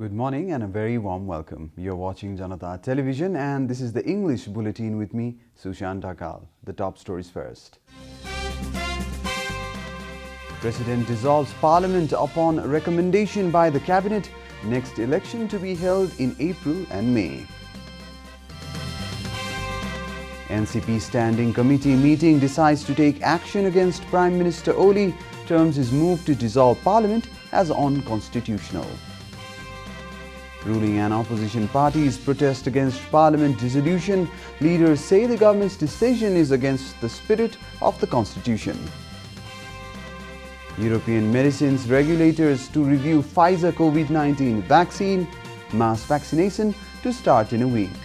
Good morning and a very warm welcome. You're watching Janata Television and this is the English Bulletin with me, Sushant. The top stories first. President dissolves Parliament upon recommendation by the Cabinet. Next election to be held in April and May. NCP Standing Committee meeting decides to take action against Prime Minister Oli. Terms his move to dissolve Parliament as unconstitutional. Ruling and opposition parties protest against Parliament dissolution. Leaders say the government's decision is against the spirit of the Constitution. European medicines regulators to review Pfizer COVID-19 vaccine. Mass vaccination to start in a week.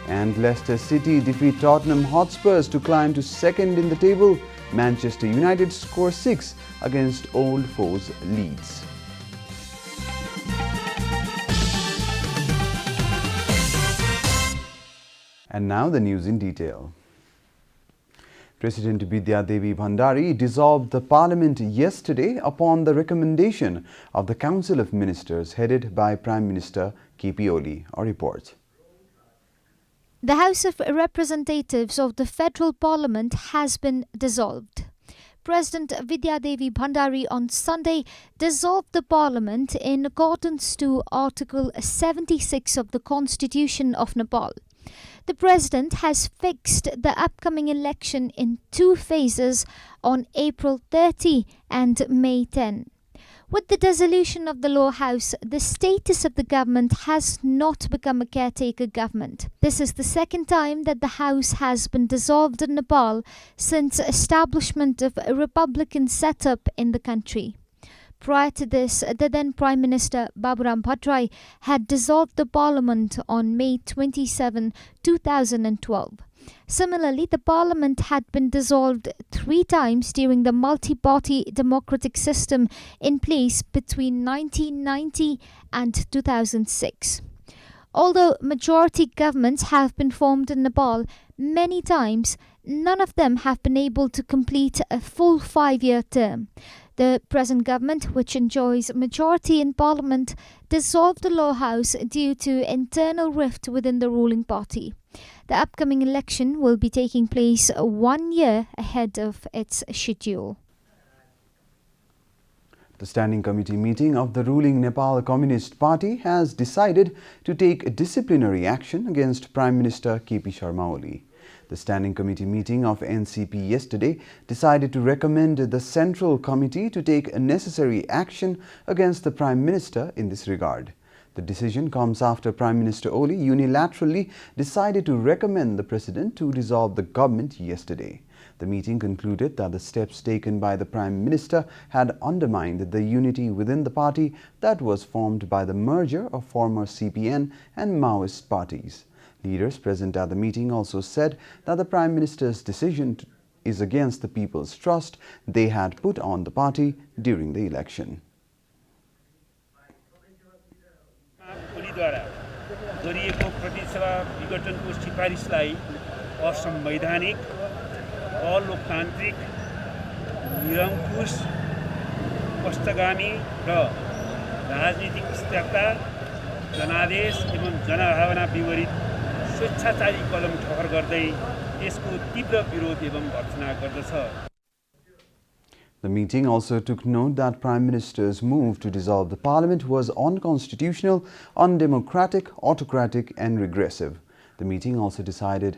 And Leicester City defeat Tottenham Hotspurs to climb to second in the table. Manchester United score 6 against old foes Leeds. And now the news in detail. President Vidya Devi Bhandari dissolved the Parliament yesterday upon the recommendation of the Council of Ministers headed by Prime Minister KP Oli. Our report. The House of Representatives of the Federal Parliament has been dissolved. President Vidya Devi Bhandari on Sunday dissolved the Parliament in accordance to Article 76 of the Constitution of Nepal. The President has fixed the upcoming election in two phases on April 30 and May 10. With the dissolution of the lower house, the status of the government has not become a caretaker government. This is the second time that the house has been dissolved in Nepal since establishment of a republican setup in the country. Prior to this, the then Prime Minister Baburam Bhattarai had dissolved the Parliament on May 27, 2012. Similarly, the Parliament had been dissolved 3 times during the multi-party democratic system in place between 1990 and 2006. Although majority governments have been formed in Nepal many times, none of them have been able to complete a full 5-year term. The present government, which enjoys majority in Parliament, dissolved the lower house due to internal rift within the ruling party. The upcoming election will be taking place 1 year ahead of its schedule. The Standing Committee meeting of the ruling Nepal Communist Party has decided to take disciplinary action against Prime Minister KP Sharma Oli. The Standing Committee meeting of NCP yesterday decided to recommend the Central Committee to take necessary action against the Prime Minister in this regard. The decision comes after Prime Minister Oli unilaterally decided to recommend the President to dissolve the government yesterday. The meeting concluded that the steps taken by the Prime Minister had undermined the unity within the party that was formed by the merger of former CPN and Maoist parties. Leaders present at the meeting also said that the Prime Minister's decision is against the people's trust they had put on the party during the election. अलोकतान्त्रिक निरंकुश पक्षगामी र राजनीतिक स्थिरता जनादेश एवं जनभावना विपरीत स्वेच्छाचारी कदम ठहर गर्दै यसको तीव्र विरोध एवं भर्त्सना गर्दछ. The meeting also took note that Prime Minister's move to dissolve the Parliament was unconstitutional, undemocratic, autocratic and regressive. The meeting also decided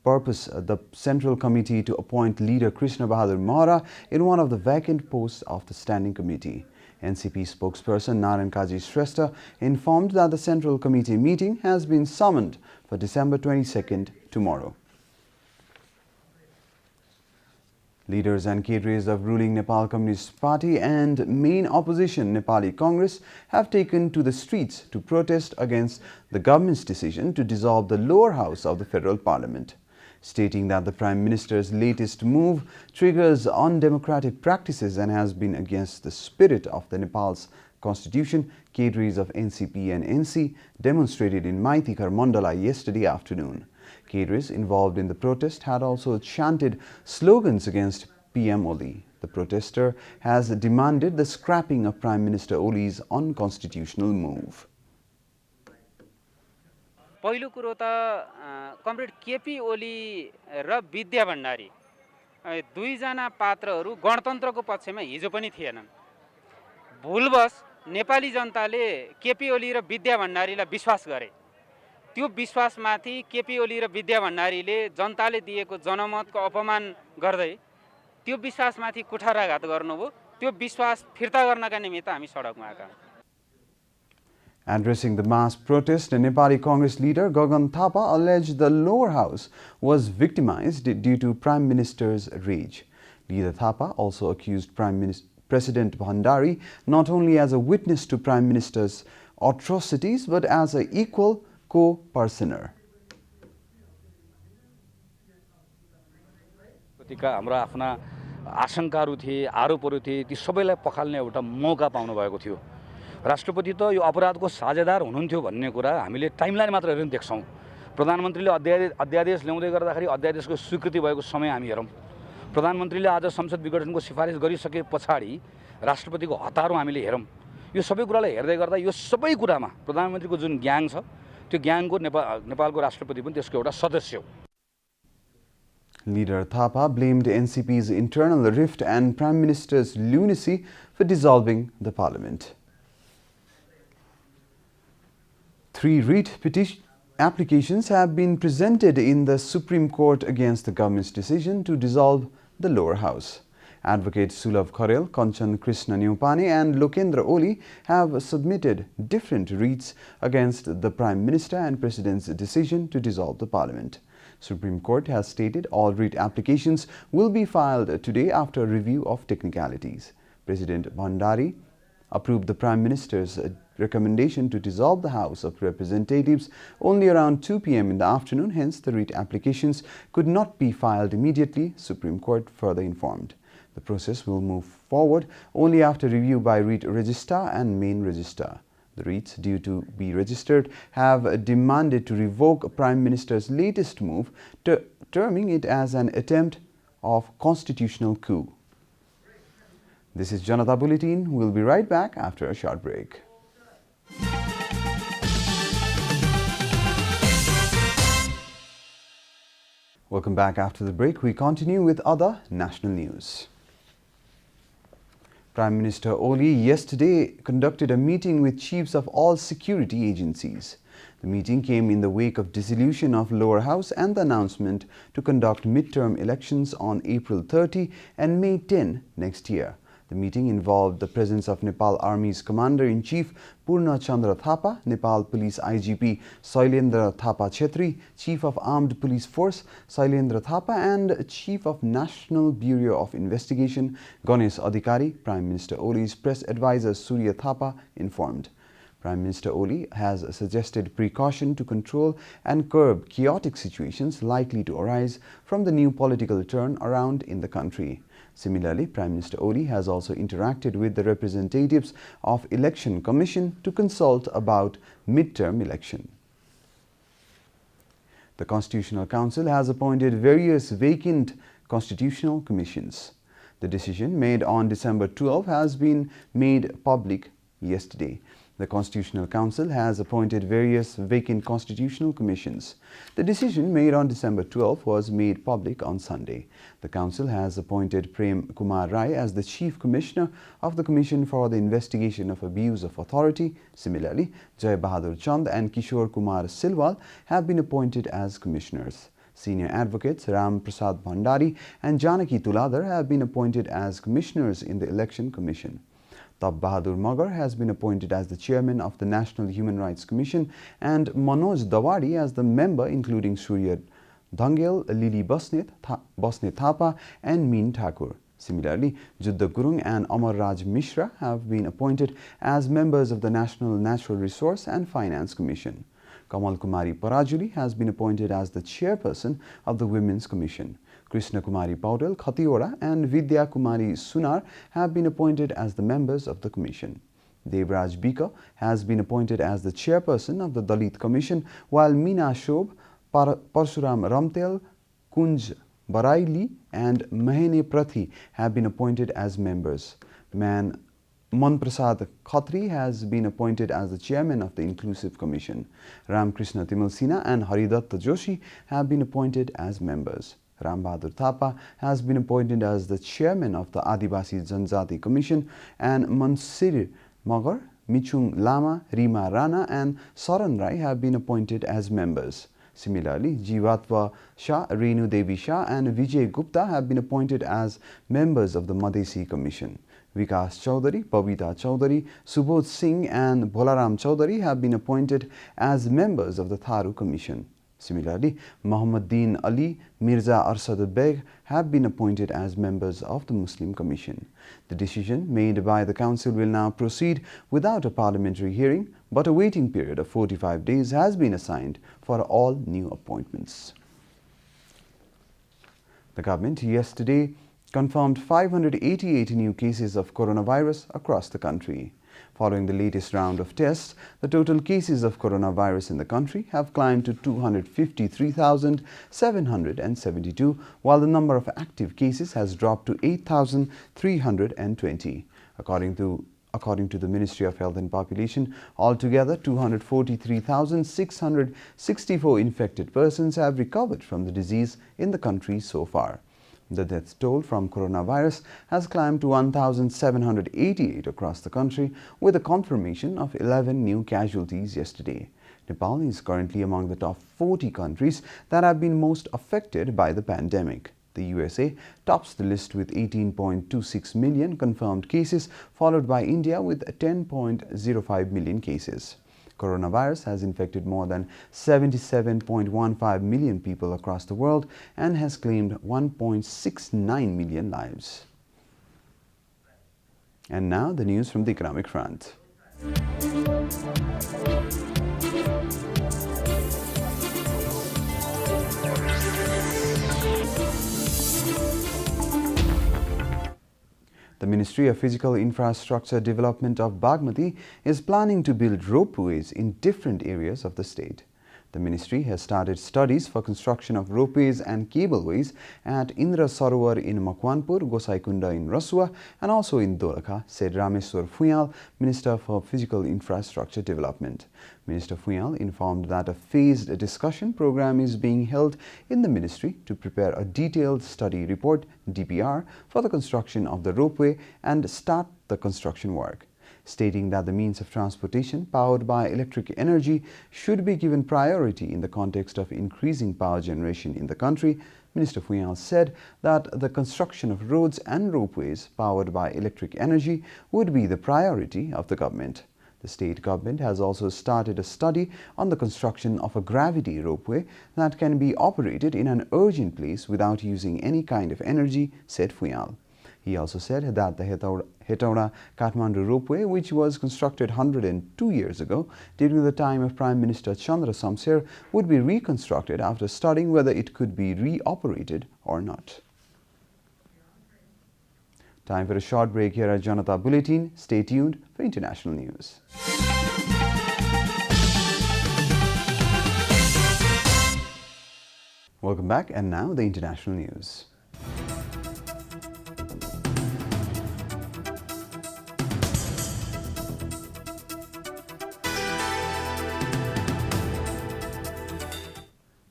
the Central Committee to appoint leader Krishna Bahadur Mahara in one of the vacant posts of the Standing Committee. NCP spokesperson Narayan Kaji Shrestha informed that the Central Committee meeting has been summoned for December 22nd, tomorrow. Leaders and cadres of ruling Nepal Communist Party and main opposition Nepali Congress have taken to the streets to protest against the government's decision to dissolve the lower house of the Federal Parliament. Stating that the Prime Minister's latest move triggers undemocratic practices and has been against the spirit of the Nepal's constitution, cadres of NCP and NC demonstrated in Maitikar Mandala yesterday afternoon. Cadres involved in the protest had also chanted slogans against PM Oli. The protester has demanded the scrapping of Prime Minister Oli's unconstitutional move. पहिलो कुरो त comrade KP ओली र विद्या भण्डारी दुईजना पात्रहरू गणतन्त्रको पक्षमा हिजो पनि थिएनन्। भुलवश नेपाली जनताले KP ओली र विद्या भण्डारीलाई विश्वास गरे। त्यो विश्वासमाथि केपी ओली र विद्या भण्डारीले जनताले दिएको जनमतको अपमान गर्दै त्यो विश्वासमाथि कुठाराघात गर्नुभयो। त्यो विश्वास फिर्ता गर्नका निमित्त हामी सडकमा आएका हौं। Addressing the mass protest, Nepali Congress leader Gagan Thapa alleged the lower house was victimized due to Prime Minister's rage. Leader Thapa also accused President Bhandari not only as a witness to Prime Minister's atrocities but as an equal co-parsoner. हाम्रा आफ्ना आशंकाहरू थिए, आरोपहरू थिए, ती सबैलाई पखाल्ने एउटा मौका पाउनु भएको थियो। राष्ट्रपति त यो अपराधको साझेदार हुनुहुन्थ्यो भन्ने कुरा हामीले टाइमलाइन मात्र हेरेर देख्छौं। प्रधानमन्त्रीले अध्यादेश ल्याउँदै गर्दाखेरि अध्यादेशको स्वीकृति भएको समय हामी हेरौं। प्रधानमन्त्रीले आज संसद विघटनको सिफारिस गरिसके पछाडि राष्ट्रपतिको हतारो हामीले हेरौं। यो सबै कुरालाई हेर्दै गर्दा यो सबै कुरामा प्रधानमन्त्रीको जुन ग्याङ छ त्यो ग्याङको नेपालको राष्ट्रपति पनि त्यसको एउटा सदस्य हो। Leader Thapa blamed NCP's internal rift and Prime Minister's lunacy for dissolving the parliament. 3 writ petition applications have been presented in the Supreme Court against the government's decision to dissolve the lower house. Advocate Sulav Kharel, Kanchan Krishna Nyupani and Lokendra Oli have submitted different writs against the Prime Minister and President's decision to dissolve the parliament. Supreme Court has stated all writ applications will be filed today after review of technicalities. President Bhandari approved the Prime Minister's recommendation to dissolve the House of Representatives only around 2 p.m. in the afternoon. Hence, the writ applications could not be filed immediately, Supreme Court further informed. The process will move forward only after review by writ registrar and main registrar. The writs due to be registered have demanded to revoke Prime Minister's latest move, terming it as an attempt of constitutional coup. This is Janata Bulletin. We'll be right back after a short break. Welcome back after the break. We continue with other national news. Prime Minister Oli yesterday conducted a meeting with chiefs of all security agencies. The meeting came in the wake of dissolution of lower house and the announcement to conduct midterm elections on April 30 and May 10 next year. The meeting involved the presence of Nepal Army's Commander-in-Chief Purna Chandra Thapa, Nepal Police IGP Sailendra Thapa Chetri, Chief of Armed Police Force Sailendra Thapa and Chief of National Bureau of Investigation Ganesh Adhikari. Prime Minister Oli's press advisor Surya Thapa informed. Prime Minister Oli has suggested precaution to control and curb chaotic situations likely to arise from the new political turnaround in the country. Similarly, Prime Minister Oli has also interacted with the representatives of Election Commission to consult about midterm election. The Constitutional Council has appointed various vacant constitutional commissions. The decision made on December 12 has been made public yesterday. The Constitutional Council has appointed various vacant constitutional commissions. The decision made on December 12 was made public on Sunday. The Council has appointed Prem Kumar Rai as the Chief Commissioner of the Commission for the Investigation of Abuse of Authority. Similarly, Jai Bahadur Chand and Kishore Kumar Silwal have been appointed as Commissioners. Senior advocates Ram Prasad Bhandari and Janaki Tuladhar have been appointed as Commissioners in the Election Commission. Tab Bahadur Magar has been appointed as the Chairman of the National Human Rights Commission and Manoj Dawadi as the member, including Surya Dhangel, Lili Basnet Thapa and Meen Thakur. Similarly, Juddha Gurung and Amar Raj Mishra have been appointed as members of the National Natural Resource and Finance Commission. Kamal Kumari Parajuli has been appointed as the Chairperson of the Women's Commission. Krishna Kumari Paudel Khatiora and Vidya Kumari Sunar have been appointed as the members of the Commission. Devraj Bika has been appointed as the Chairperson of the Dalit Commission, while Meena Shob, Parshuram Ramtel, Kunj Baraili and Mahene Prathi have been appointed as members. Man Prasad Khatri has been appointed as the chairman of the Inclusive Commission. Ramkrishna Timalsina and Haridatta Joshi have been appointed as members. Ram Bahadur Thapa has been appointed as the chairman of the Adivasi Janjati Commission, and Mansir Magar, Michung Lama, Rima Rana and Saran Rai have been appointed as members. Similarly, Jivatva Shah, Renu Devi Shah and Vijay Gupta have been appointed as members of the Madhesi Commission. Vikas Chaudhary, Babita Chaudhary, Subodh Singh and Bolaram Chaudhary have been appointed as members of the Tharu Commission. Similarly, Muhammaddin Ali, Mirza Arsad Beg have been appointed as members of the Muslim Commission. The decision made by the Council will now proceed without a parliamentary hearing, but a waiting period of 45 days has been assigned for all new appointments. The government yesterday confirmed 588 new cases of coronavirus across the country. Following the latest round of tests, the total cases of coronavirus in the country have climbed to 253,772, while the number of active cases has dropped to 8,320. According to the Ministry of Health and Population, altogether 243,664 infected persons have recovered from the disease in the country so far. The death toll from coronavirus has climbed to 1,788 across the country, with a confirmation of 11 new casualties yesterday. Nepal is currently among the top 40 countries that have been most affected by the pandemic. The USA tops the list with 18.26 million confirmed cases, followed by India with 10.05 million cases. Coronavirus has infected more than 77.15 million people across the world and has claimed 1.69 million lives. And now the news from the economic front. The Ministry of Physical Infrastructure Development of Bagmati is planning to build ropeways in different areas of the state. The ministry has started studies for construction of ropeways and cableways at Indra Sarovar in Makwanpur, Gosaikunda in Rasua, and also in Dolakha, said Rameswar Fuyal, Minister for Physical Infrastructure Development. Minister Fuyal informed that a phased discussion program is being held in the ministry to prepare a detailed study report, DPR, for the construction of the ropeway and start the construction work. Stating that the means of transportation powered by electric energy should be given priority in the context of increasing power generation in the country, Minister Fuyal said that the construction of roads and ropeways powered by electric energy would be the priority of the government. The state government has also started a study on the construction of a gravity ropeway that can be operated in an urgent place without using any kind of energy, said Fuyal. He also said that the Hetauda-Kathmandu ropeway, which was constructed 102 years ago during the time of Prime Minister Chandra Samser, would be reconstructed after studying whether it could be reoperated or not. Time for a short break here at Janata Bulletin. Stay tuned for international news. Welcome back, and now the international news.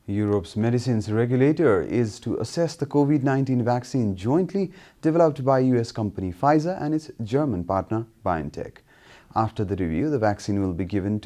Europe's medicines regulator is to assess the COVID-19 vaccine jointly developed by US company Pfizer and its German partner BioNTech. After the review, the vaccine will be given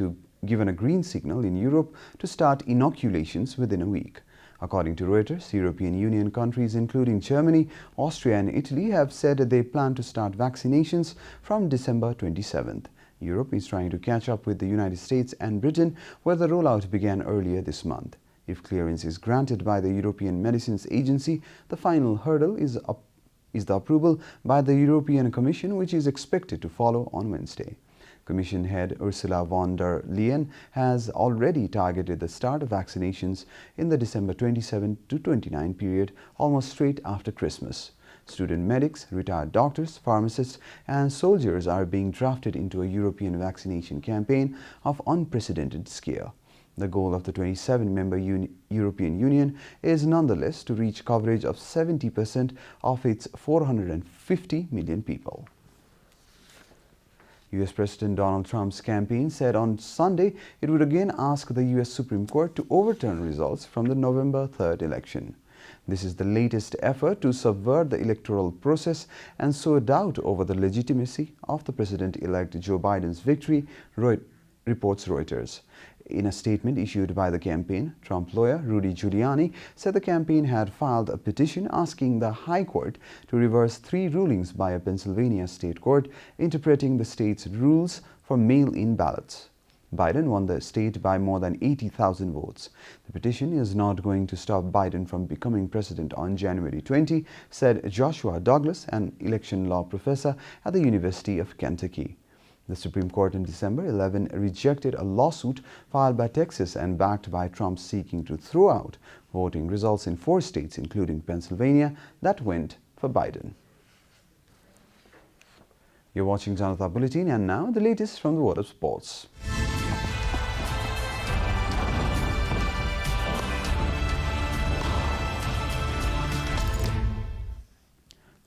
a green signal in Europe to start inoculations within a week. According to Reuters, European Union countries including Germany, Austria and Italy have said that they plan to start vaccinations from December 27th. Europe is trying to catch up with the United States and Britain, where the rollout began earlier this month. If clearance is granted by the European Medicines Agency, the final hurdle is the approval by the European Commission, which is expected to follow on Wednesday. Commission head Ursula von der Leyen has already targeted the start of vaccinations in the December 27 to 29 period, almost straight after Christmas. Student medics, retired doctors, pharmacists and soldiers are being drafted into a European vaccination campaign of unprecedented scale. The goal of the 27-member European Union is nonetheless to reach coverage of 70% of its 450 million people. U.S. President Donald Trump's campaign said on Sunday it would again ask the U.S. Supreme Court to overturn results from the November 3rd election. This is the latest effort to subvert the electoral process and sow doubt over the legitimacy of the president-elect Joe Biden's victory, reports Reuters. In a statement issued by the campaign, Trump lawyer Rudy Giuliani said the campaign had filed a petition asking the High Court to reverse 3 rulings by a Pennsylvania state court interpreting the state's rules for mail-in ballots. Biden won the state by more than 80,000 votes. The petition is not going to stop Biden from becoming president on January 20, said Joshua Douglas, an election law professor at the University of Kentucky. The Supreme Court on December 11 rejected a lawsuit filed by Texas and backed by Trump seeking to throw out voting results in 4 states, including Pennsylvania, that went for Biden. You're watching Janata Bulletin, and now the latest from the world of sports.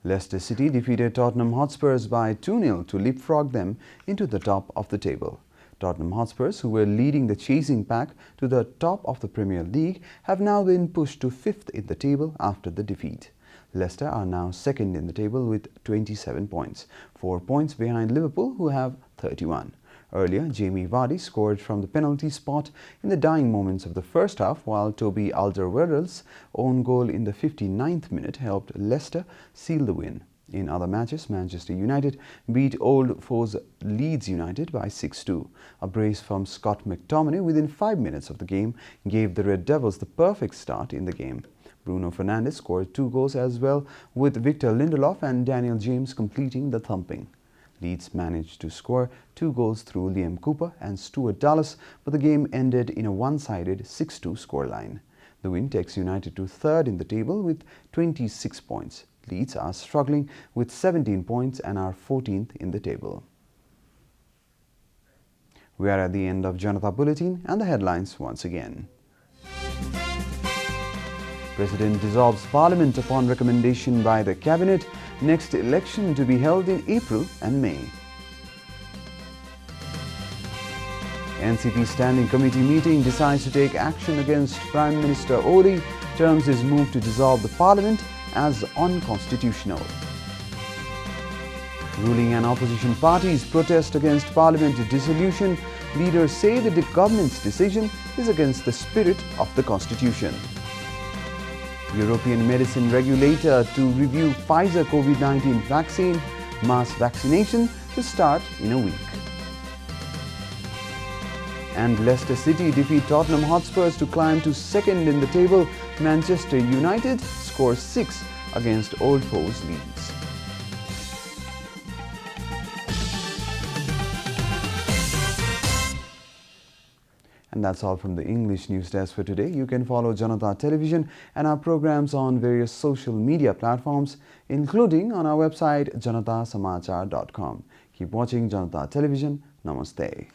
Leicester City defeated Tottenham Hotspurs by 2-0 to leapfrog them into the top of the table. Tottenham Hotspurs, who were leading the chasing pack to the top of the Premier League, have now been pushed to 5th in the table after the defeat. Leicester are now 2nd in the table with 27 points, 4 points behind Liverpool, who have 31. Earlier, Jamie Vardy scored from the penalty spot in the dying moments of the first half, while Toby Alderweireld's own goal in the 59th minute helped Leicester seal the win. In other matches, Manchester United beat old foes Leeds United by 6-2. A brace from Scott McTominay within 5 minutes of the game gave the Red Devils the perfect start in the game. Bruno Fernandes scored 2 goals as well, with Victor Lindelof and Daniel James completing the thumping. Leeds managed to score 2 goals through Liam Cooper and Stuart Dallas, but the game ended in a one-sided 6-2 scoreline. The win takes United to 3rd in the table with 26 points. Leeds are struggling with 17 points and are 14th in the table. We are at the end of Janata Bulletin, and the headlines once again. President dissolves Parliament upon recommendation by the Cabinet. Next election to be held in April and May. NCP Standing Committee meeting decides to take action against Prime Minister Oli, terms his move to dissolve the Parliament as unconstitutional. Ruling and opposition parties protest against Parliament dissolution. Leaders say that the government's decision is against the spirit of the Constitution. European medicine regulator to review Pfizer COVID-19 vaccine, mass vaccination to start in a week. And Leicester City defeat Tottenham Hotspurs to climb to 2nd in the table. Manchester United scores 6 against old foes Leeds. And that's all from the English News Desk for today. You can follow Janata Television and our programs on various social media platforms, including on our website janatasamachar.com. Keep watching Janata Television. Namaste.